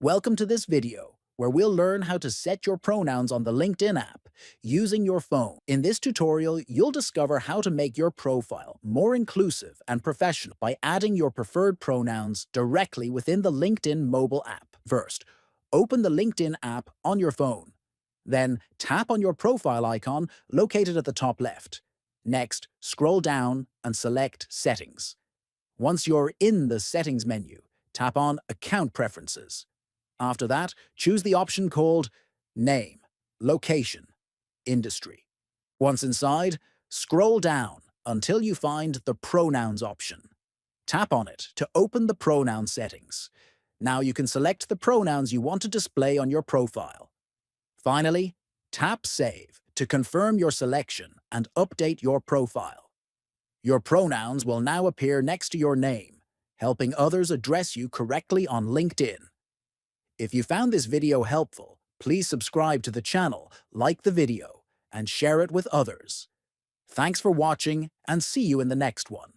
Welcome to this video, where we'll learn how to set your pronouns on the LinkedIn app using your phone. In this tutorial, you'll discover how to make your profile more inclusive and professional by adding your preferred pronouns directly within the LinkedIn mobile app. First, open the LinkedIn app on your phone. Then, tap on your profile icon located at the top left. Next, scroll down and select Settings. Once you're in the Settings menu, tap on Account Preferences. After that, choose the option called Name, Location, Industry. Once inside, scroll down until you find the Pronouns option. Tap on it to open the pronoun settings. Now you can select the pronouns you want to display on your profile. Finally, tap Save to confirm your selection and update your profile. Your pronouns will now appear next to your name, helping others address you correctly on LinkedIn. If you found this video helpful, please subscribe to the channel, like the video, and share it with others. Thanks for watching, and see you in the next one.